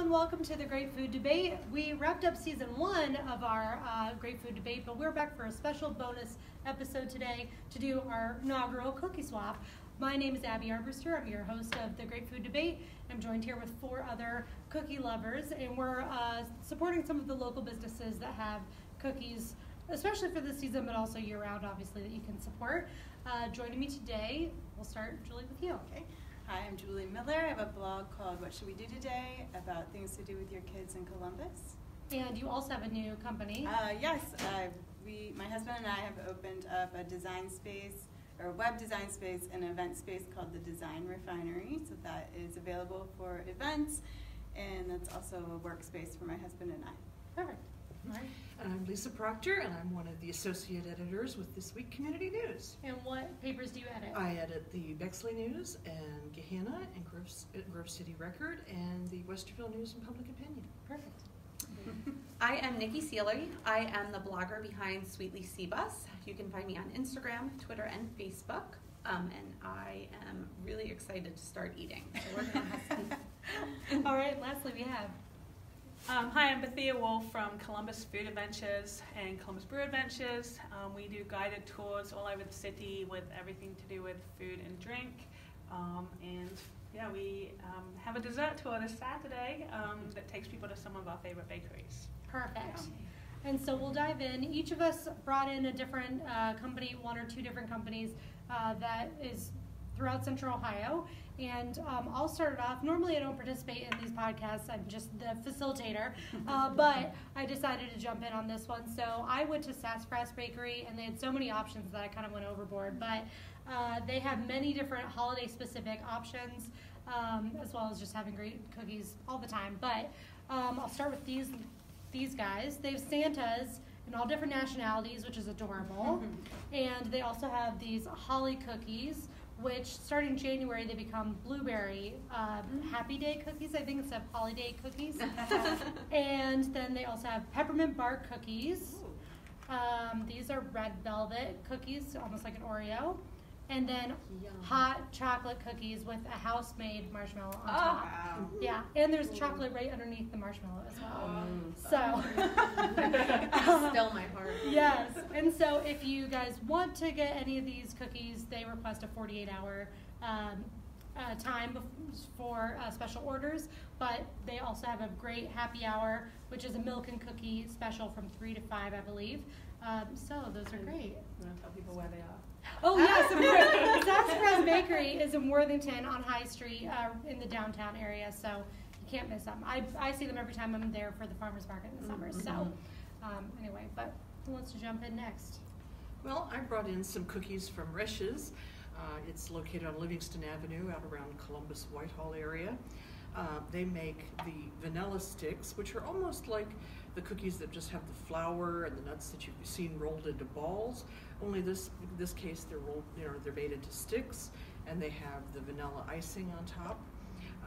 and welcome to the Great Food Debate. We wrapped up season 1 of our Great Food Debate, but we're back for a special bonus episode today to do our inaugural cookie swap. My name is Abby Armbruster. I'm your host of the Great Food Debate. I'm joined here with 4 other cookie lovers, and we're supporting some of the local businesses that have cookies, especially for this season, but also year-round, obviously, that you can support. Joining me today, we'll start, Julie, with you. Okay. Hi, I'm Julie Miller. I have a blog called What Should We Do Today about things to do with your kids in Columbus. And you also have a new company. Yes, my husband and I have opened up a design space, or web design space, and event space called the Design Refinery. So that is available for events, and that's also a workspace for my husband and I. Perfect. All right. And I'm Lisa Proctor, and I'm one of the associate editors with ThisWeek Community News. And what papers do you edit? I edit the Bexley News and Gehenna and Grove City Record and the Westerville News and Public Opinion. Perfect. I am Nikki Sealy. I am the blogger behind Sweetly Seabus. You can find me on Instagram, Twitter, and Facebook. And I am really excited to start eating. So we're going to have some. All right, lastly we have. Hi, I'm Bethia Wolf from Columbus Food Adventures and Columbus Brew Adventures. We do guided tours all over the city with everything to do with food and drink. We have a dessert tour this Saturday that takes people to some of our favorite bakeries. Perfect. And so we'll dive in. Each of us brought in a different company, 1 or 2 different companies that is throughout Central Ohio. And I'll start it off. Normally I don't participate in these podcasts. I'm just the facilitator. But I decided to jump in on this one. So I went to Sassafras Bakery, and they had so many options that I kind of went overboard. But they have many different holiday-specific options, as well as just having great cookies all the time. But I'll start with these guys. They have Santas in all different nationalities, which is adorable. And they also have these holly cookies, which starting January they become blueberry Happy Day cookies, I think, instead of holiday cookies. And then they also have peppermint bark cookies. These are red velvet cookies, almost like an Oreo. And then hot chocolate cookies with a house-made marshmallow on top. Wow. Yeah, and there's chocolate right underneath the marshmallow as well. So, Still my heart. yes. And so if you guys want to get any of these cookies, they request a 48-hour time for special orders. But they also have a great happy hour, which is a milk and cookie special from 3 to 5, I believe. So those are great. I'm going to tell people where they are. Oh yes, Sassafras Bakery is in Worthington on High Street in the downtown area, so you can't miss them. I see them every time I'm there for the farmers market in the summer. So anyway, but who wants to jump in next? Well, I brought in some cookies from Resch's. It's located on Livingston Avenue out around Columbus Whitehall area. They make the vanilla sticks, which are almost like the cookies that just have the flour and the nuts that you've seen rolled into balls. Only in this case, they're rolled, they're made into sticks, and they have the vanilla icing on top.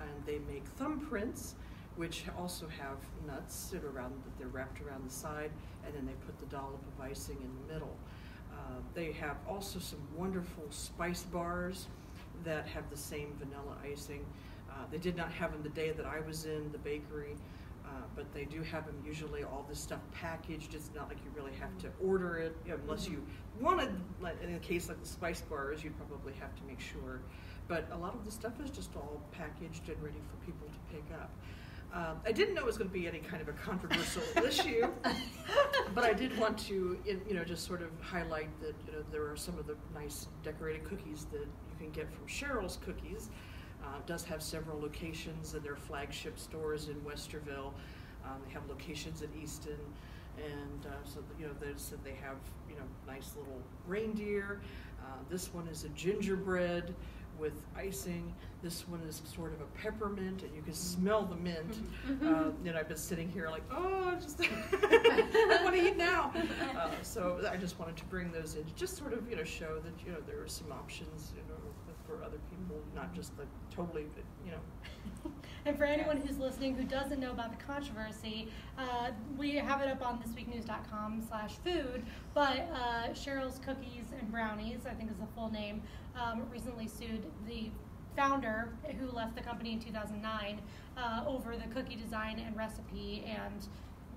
And they make thumbprints, which also have nuts that they're wrapped around the side, and then they put the dollop of icing in the middle. They have also some wonderful spice bars that have the same vanilla icing. They did not have them the day that I was in the bakery, but they do have them usually all this stuff packaged. It's not like you really have to order it, unless you wanted, in a case like the spice bars, you'd probably have to make sure. But a lot of the stuff is just all packaged and ready for people to pick up. I didn't know it was going to be any kind of a controversial issue, but I did want to, just sort of highlight that, there are some of the nice decorated cookies that you can get from Cheryl's Cookies. Does have several locations in their flagship stores in Westerville. They have locations in Easton, and they have nice little reindeer. This one is a gingerbread with icing. This one is sort of a peppermint, and you can smell the mint. I've been sitting here like, oh, I want to eat now. So I just wanted to bring those in to just sort of show that there are some options for other people, not just the totally And for anyone who's listening who doesn't know about the controversy, we have it up on ThisWeekNews.com/food, but Cheryl's Cookies and Brownies, I think is the full name, recently sued the founder who left the company in 2009 over the cookie design and recipe and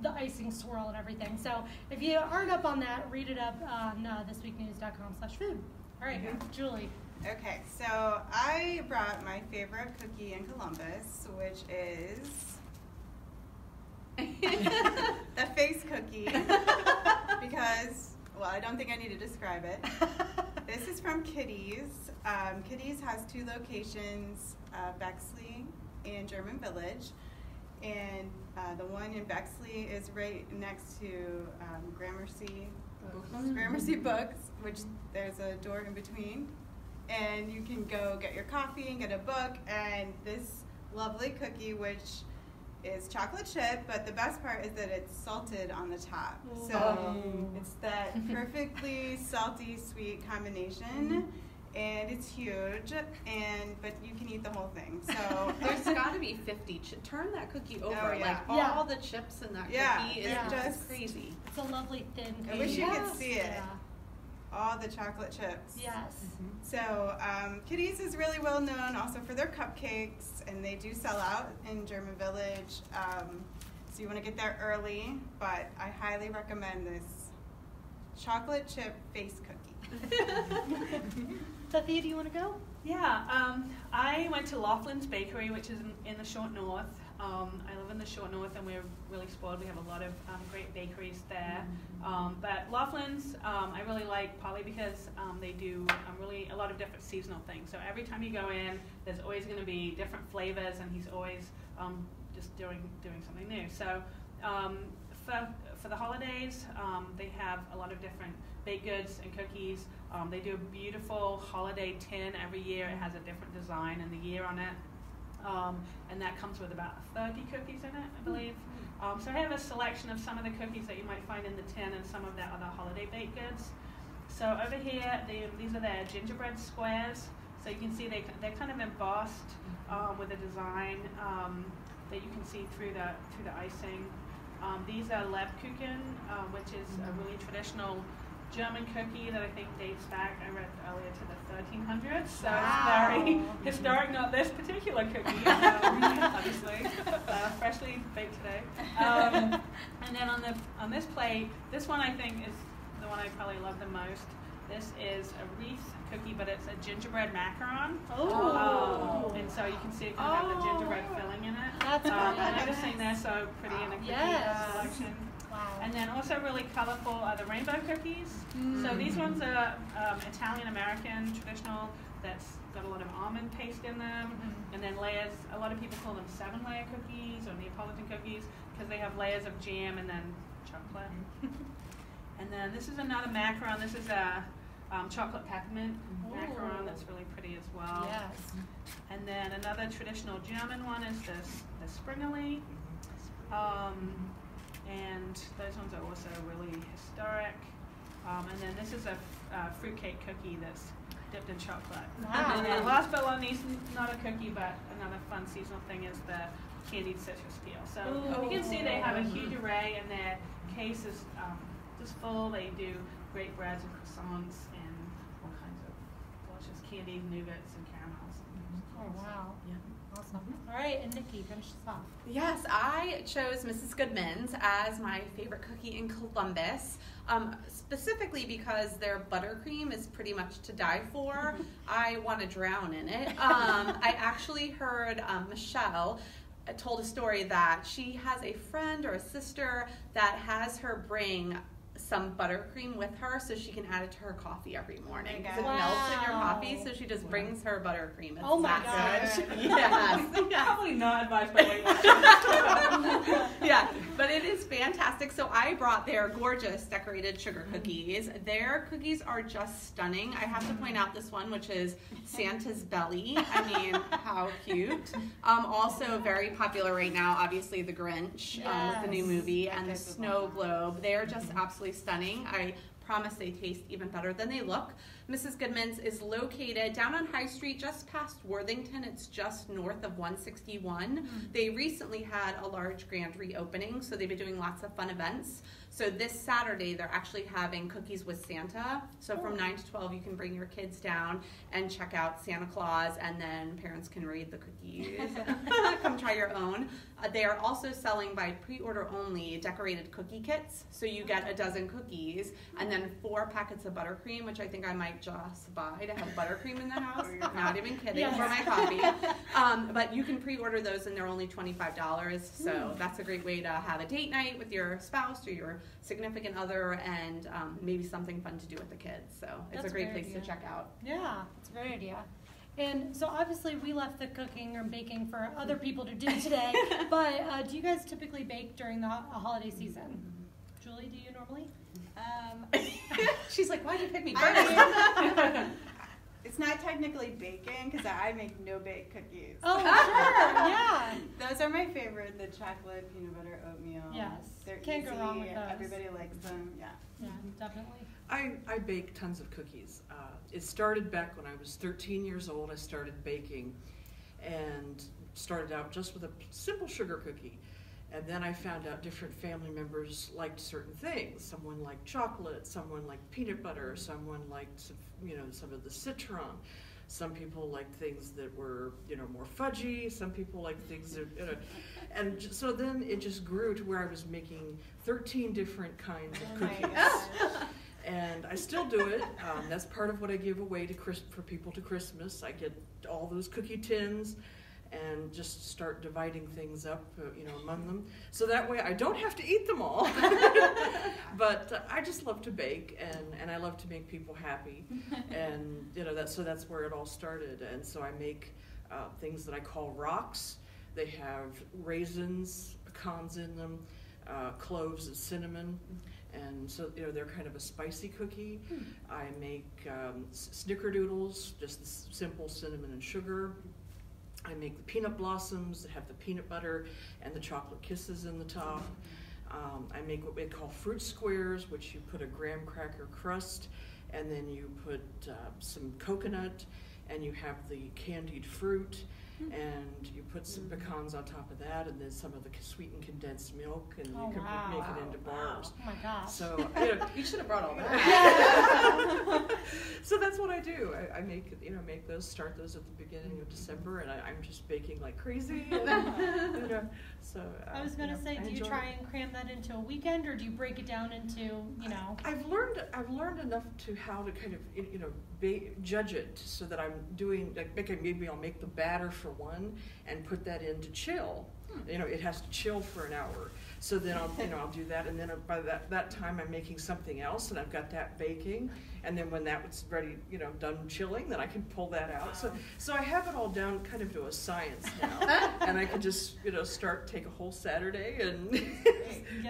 the icing swirl and everything. So if you aren't up on that, read it up on thisweeknews.com/food. All right, Julie. Okay, so I brought my favorite cookie in Columbus, which is the face cookie, because, well, I don't think I need to describe it. This is from Kitty's. Kitty's has 2 locations, Bexley and German Village. And the one in Bexley is right next to Gramercy Books, which there's a door in between. And you can go get your coffee and get a book. And this lovely cookie, which is chocolate chip, but the best part is that it's salted on the top. So it's that perfectly salty, sweet combination. And it's huge, but you can eat the whole thing. So there's got to be 50. Turn that cookie over. Like all the chips in that cookie is just crazy. It's a lovely thin cookie. I wish you could see it. Yeah. All the chocolate chips. Yes. So Kitty's is really well known also for their cupcakes, and they do sell out in German Village. So you want to get there early, but I highly recommend this chocolate chip face cookie. Sophia, do you want to go? Yeah, I went to Laughlin's Bakery, which is in the Short North. I live in the Short North, and we're really spoiled. We have a lot of great bakeries there. But Laughlin's, I really like, partly because they do really a lot of different seasonal things. So every time you go in, there's always going to be different flavors, and he's always just doing something new. So for the holidays, they have a lot of different baked goods and cookies. They do a beautiful holiday tin every year. It has a different design and the year on it. And that comes with about 30 cookies in it, I believe. So I have a selection of some of the cookies that you might find in the tin and some of their other holiday baked goods. So over here, these are their gingerbread squares. So you can see they're kind of embossed with a design that you can see through the icing. These are Lebkuchen, which is a really traditional German cookie that I think dates back, I read earlier, to the 1300s. So it's very historic, not this particular cookie, obviously, freshly baked today. And then on this plate, this one I think is the one I probably love the most. This is a wreath cookie, but it's a gingerbread macaron. And so you can see it kind of have the gingerbread filling in it. That's and I just think they're so pretty in a cookie selection. Wow. And then also really colorful are the rainbow cookies. So these ones are Italian-American, traditional, that's got a lot of almond paste in them. And then layers, a lot of people call them 7-layer cookies or Neapolitan cookies because they have layers of jam and then chocolate. And then this is another macaron. This is a chocolate peppermint macaron that's really pretty as well. Yes. And then another traditional German one is the Springerle. And those ones are also really historic. And then this is a fruitcake cookie that's dipped in chocolate. Wow. And then last but not least, not a cookie, but another fun seasonal thing is the candied citrus peel. So you can see they have a huge array, and their case is just full. They do great breads and croissants and all kinds of delicious candies, nougats, and caramels. Oh, wow. Yeah. Awesome. All right, and Nikki, finish this off. Yes, I chose Mrs. Goodman's as my favorite cookie in Columbus, specifically because their buttercream is pretty much to die for. I want to drown in it. I actually heard Michelle told a story that she has a friend or a sister that has her bring some buttercream with her so she can add it to her coffee every morning because it melts in your coffee, so she just brings her buttercream. It's Oh my gosh. good. Yes. Probably not advised by Weight Watchers. Yeah, but it is fantastic. So I brought their gorgeous decorated sugar cookies. Their cookies are just stunning. I have to point out this one, which is Santa's Belly. I mean, how cute. Also very popular right now, obviously the Grinch with the new movie and the Snow Globe. They are just absolutely stunning. I promise they taste even better than they look. Mrs. Goodman's is located down on High Street, just past Worthington. It's just north of 161. They recently had a large grand reopening, so they've been doing lots of fun events. So this Saturday, they're actually having Cookies with Santa. So from 9 to 12, you can bring your kids down and check out Santa Claus, and then parents can read the cookies. Come try your own. They are also selling by pre-order only decorated cookie kits. So you get a dozen cookies and then 4 packets of buttercream, which I think I might just buy to have buttercream in the house. Not even kidding, for my coffee. But you can pre-order those and they're only $25. So that's a great way to have a date night with your spouse or your significant other, and maybe something fun to do with the kids. So it's a great place to check out. Yeah, it's a great idea. And so obviously we left the cooking or baking for other people to do today, but do you guys typically bake during the holiday season? Julie, do you normally? She's like, why'd you pick me? It's not technically baking because I make no-bake cookies. Oh, sure, yeah. Those are my favorite, the chocolate peanut butter oatmeal. Yes, They're can't easy. go wrong with those. Everybody likes them, yeah. Yeah, definitely. I bake tons of cookies. It started back when I was 13 years old. I started baking and started out just with a simple sugar cookie. And then I found out different family members liked certain things. Someone liked chocolate, someone liked peanut butter, someone liked, some of the citron. Some people liked things that were, more fudgy. Some people liked things that, and so then it just grew to where I was making 13 different kinds of cookies. And I still do it. That's part of what I give away for people to Christmas. I get all those cookie tins and just start dividing things up, among them. So that way I don't have to eat them all. But I just love to bake, and I love to make people happy. And, that's where it all started. And so I make things that I call rocks. They have raisins, pecans in them, cloves and cinnamon. And so, they're kind of a spicy cookie. I make snickerdoodles, just the simple cinnamon and sugar. I make the peanut blossoms that have the peanut butter and the chocolate kisses in the top. I make what we call fruit squares, which you put a graham cracker crust, and then you put some coconut, and you have the candied fruit, and you put some pecans on top of that, and then some of the sweetened condensed milk, and you can make it into bars. Oh my gosh. So you should have brought all that. So that's what I do. I make make those, start those at the beginning of December, and I'm just baking like crazy. And, so I was going to say, do you try and cram that into a weekend, or do you break it down into I've learned enough to how to kind of judge it, so that I'm doing maybe I'll make the batter for one and put that in to chill. It has to chill for an hour. So then I'll do that, and then by that time I'm making something else, and I've got that baking, and then when that's ready, done chilling, then I can pull that out. So I have it all down kind of to a science now, and I can just take a whole Saturday, and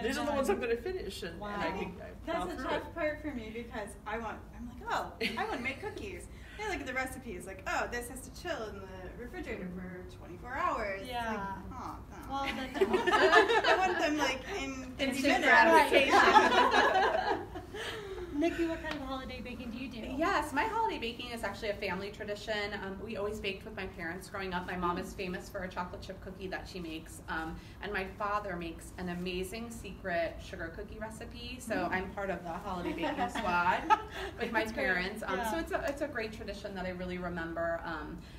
these are the ones I'm going to finish, and I can. That's the tough part for me because I want to make cookies. I look at the recipes, like, oh, this has to chill in the refrigerator for 24 hours. Yeah. Like, oh, no. Well, I want them in 50 instant minutes. gratification. Nikki, what kind of holiday baking do you do? Yes, my holiday baking is actually a family tradition. We always baked with my parents growing up. My mom is famous for a chocolate chip cookie that she makes, and my father makes an amazing secret sugar cookie recipe. So I'm part of the holiday baking squad with my parents. So it's a great tradition that I really remember.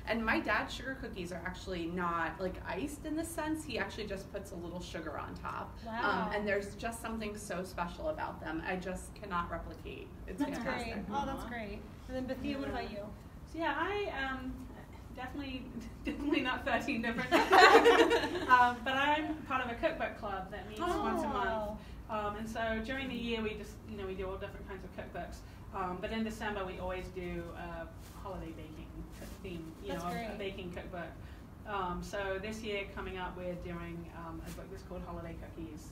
And my dad's sugar cookies are actually not like iced in the sense. He actually just puts a little sugar on top. Wow. And there's just something so special about them. I just cannot replicate. It's That's fantastic. great. Oh, that's great. And then Bethia, what about you? So yeah, I definitely not 13 different but I'm part of a cookbook club that meets once a month. And so during the year we just we do all different kinds of cookbooks. But in December we always do a holiday baking theme, a baking cookbook. So this year coming up we're doing a book that's called Holiday Cookies.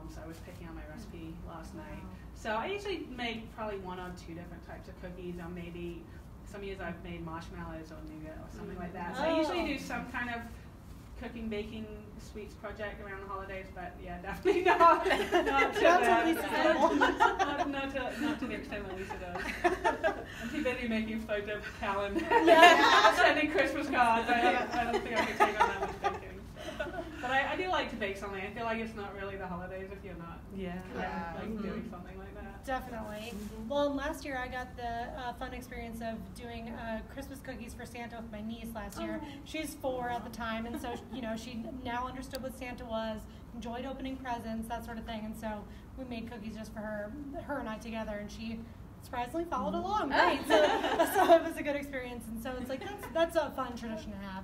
So I was picking out my recipe last night. So I usually make probably 1 or 2 different types of cookies, or maybe some years I've made marshmallows or nougat or something like that. So I usually do some kind of cooking, baking, sweets project around the holidays, but yeah, definitely not to Not to that. Lisa's level. not to the extent that Lisa does. I'm too busy making photo calendars, sending Christmas cards. I don't think I can take on that much baking. So. But I do like to bake something. I feel like it's not really the holidays if you're not doing something like that. Definitely. Well, and last year I got the fun experience of doing Christmas cookies for Santa with my niece last year. She's 4 at the time, and so she now understood what Santa was, enjoyed opening presents, that sort of thing, and so we made cookies just for her and I together, and she surprisingly followed along. Right. So it was a good experience, and so it's like that's a fun tradition to have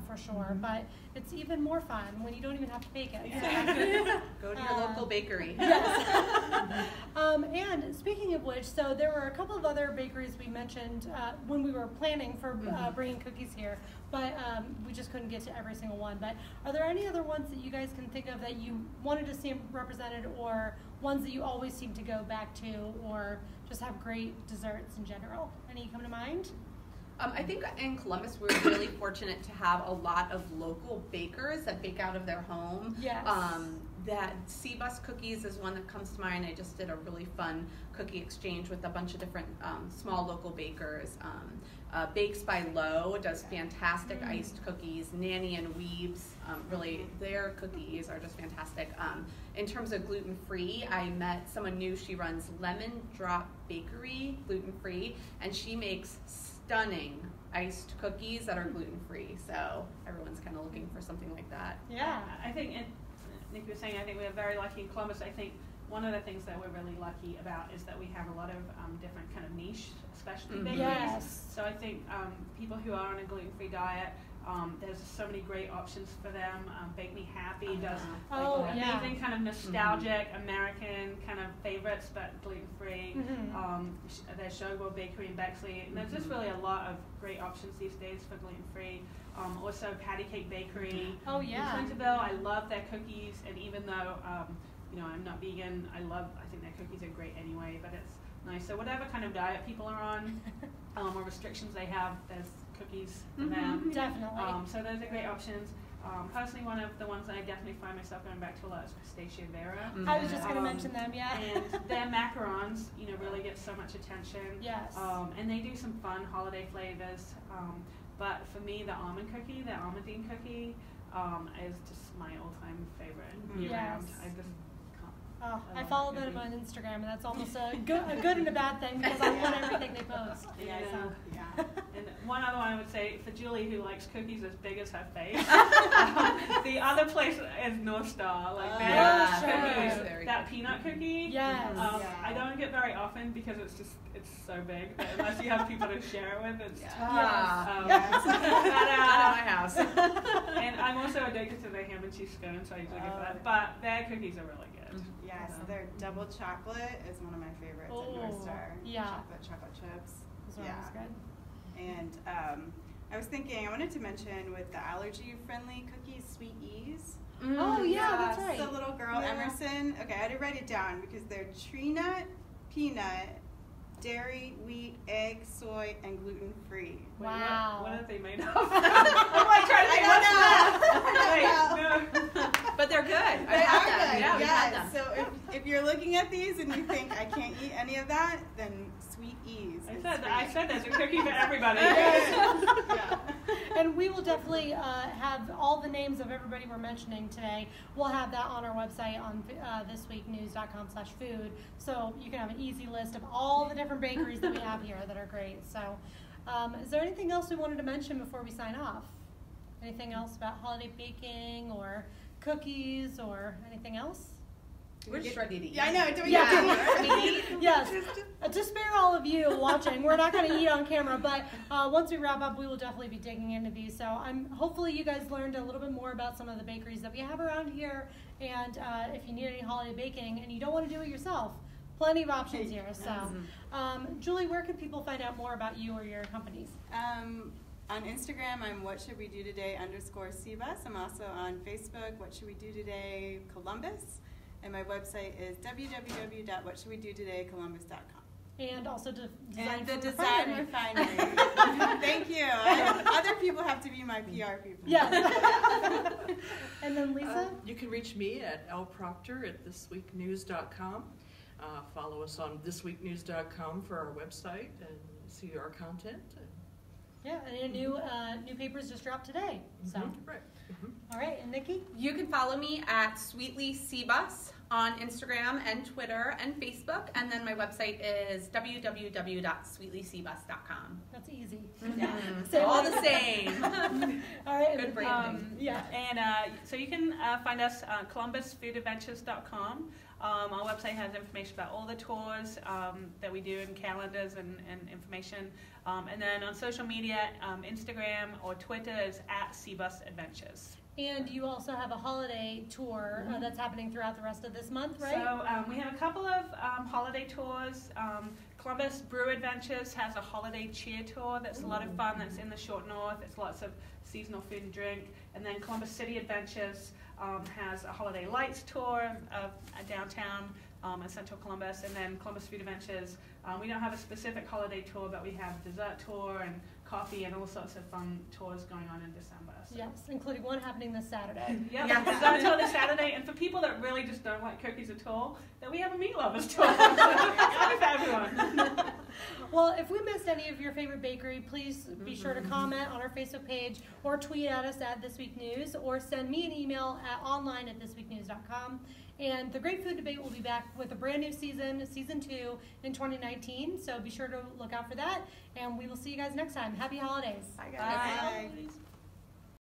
for sure. But it's even more fun when you don't even have to bake it. Yeah. Go to your local bakery. Yes. And speaking of which, so there were a couple of other bakeries we mentioned when we were planning for bringing cookies here, but we just couldn't get to every single one. But are there any other ones that you guys can think of that you wanted to see represented, or ones that you always seem to go back to, or just have great desserts in general? Any come to mind? I think in Columbus we're really fortunate to have a lot of local bakers that bake out of their home. Yes. That Seabus Cookies is one that comes to mind. I just did a really fun cookie exchange with a bunch of different small local bakers. Bakes by Low does fantastic iced cookies. Nanny and Weebs, really, their cookies are just fantastic. In terms of gluten-free, I met someone new. She runs Lemon Drop Bakery, gluten-free, and she makes stunning iced cookies that are gluten-free. So everyone's kind of looking for something like that. Yeah. I think, Nikki was saying, I think we're very lucky in Columbus. I think one of the things that we're really lucky about is that we have a lot of different kind of niche specialty bakeries. Yes. So I think people who are on a gluten-free diet, there's so many great options for them. Bake Me Happy does amazing kind of nostalgic American kind of favorites, but gluten-free. There's Showboat Bakery in Bexley, and there's just really a lot of great options these days for gluten-free. Also Patty Cake Bakery in Clintonville. I love their cookies, and even though I'm not vegan, I think their cookies are great anyway, but it's nice. So whatever kind of diet people are on, or restrictions they have, there's cookies for them. Definitely. So those are great options. Personally, one of the ones that I definitely find myself going back to a lot is Crustacea Vera. I was just going to mention them, And their macarons, really get so much attention. Yes. And they do some fun holiday flavors. But for me, the almondine cookie, is just my all-time favorite year-round. I just I follow them on Instagram, and that's almost a good and a bad thing because I want everything they post. And one other one I would say for Julie, who likes cookies as big as her face, the other place is North Star. Like that peanut cookie. Yes. I don't get very often because it's so big. But unless you have people to share it with, it's not at my house. And I'm also addicted to the ham and cheese scone, so I usually go for that. But their cookies are really good. Yes, their double chocolate is one of my favorites at North Star. Chocolate chips. This one was good. And I was thinking, I wanted to mention with the allergy-friendly cookies, Sweet Ease. That's right. The little girl, Emerson. Okay, I had to write it down because they're tree nut, peanut, dairy, wheat, egg, soy, and gluten-free. Wow. What are they made of? I'm like trying to think But they're good. They are good. Yeah, we've had them. So if you're looking at these and you think I can't eat any of that, then Sweet Ease. I said there's a cookie for everybody. And we will definitely have all the names of everybody we're mentioning today. We'll have that on our website on thisweeknews.com/food, so you can have an easy list of all the different bakeries that we have here that are great. So is there anything else we wanted to mention before we sign off? Anything else about holiday baking or cookies or anything else? We're just ready to eat. Yeah, I know. Do we get to eat? Yes. To spare all of you watching, we're not going to eat on camera, but once we wrap up, we will definitely be digging into these. So hopefully you guys learned a little bit more about some of the bakeries that we have around here. And if you need any holiday baking and you don't want to do it yourself, plenty of options here. So, Julie, where can people find out more about you or your companies? On Instagram, I'm WhatShouldWeDoToday_Seabus. I'm also on Facebook, What Should We Do Today Columbus. And my website is www.whatshouldwedotodaycolumbus.com. And also design And the for design refinery. refinery. Thank you. Other people have to be my PR people. Yes. And then Lisa? You can reach me at lproctor@thisweeknews.com. Follow us on thisweeknews.com for our website and see our content. Yeah, and a new papers just dropped today. So, Right. all right, and Nikki? You can follow me at Sweetly Seabus on Instagram and Twitter and Facebook, and then my website is www.sweetlyseabus.com. That's easy. So all the same. All right. Good branding. Yeah. And so you can find us at columbusfoodadventures.com. Our website has information about all the tours that we do and calendars and information. And then on social media, Instagram or Twitter is at Seabus Adventures. And you also have a holiday tour that's happening throughout the rest of this month, right? So we have a couple of holiday tours. Columbus Brew Adventures has a holiday cheer tour that's a lot of fun. That's in the Short North. It's lots of seasonal food and drink. And then Columbus City Adventures has a holiday lights tour of downtown in central Columbus. And then Columbus Food Adventures, we don't have a specific holiday tour, but we have dessert tour and coffee and all sorts of fun tours going on in December. So. Yes, including one happening this Saturday. Yeah, Yes. dessert tour this Saturday. And for people that really just don't like cookies at all, then we have a meat lovers tour. It's for everyone. Well, if we missed any of your favorite bakery, please be sure to comment on our Facebook page or tweet at us at ThisWeekNews or send me an email online at thisweeknews.com. And the Great Food Debate will be back with a brand new season 2 in 2019. So be sure to look out for that. And we will see you guys next time. Happy holidays. Bye, guys. Bye.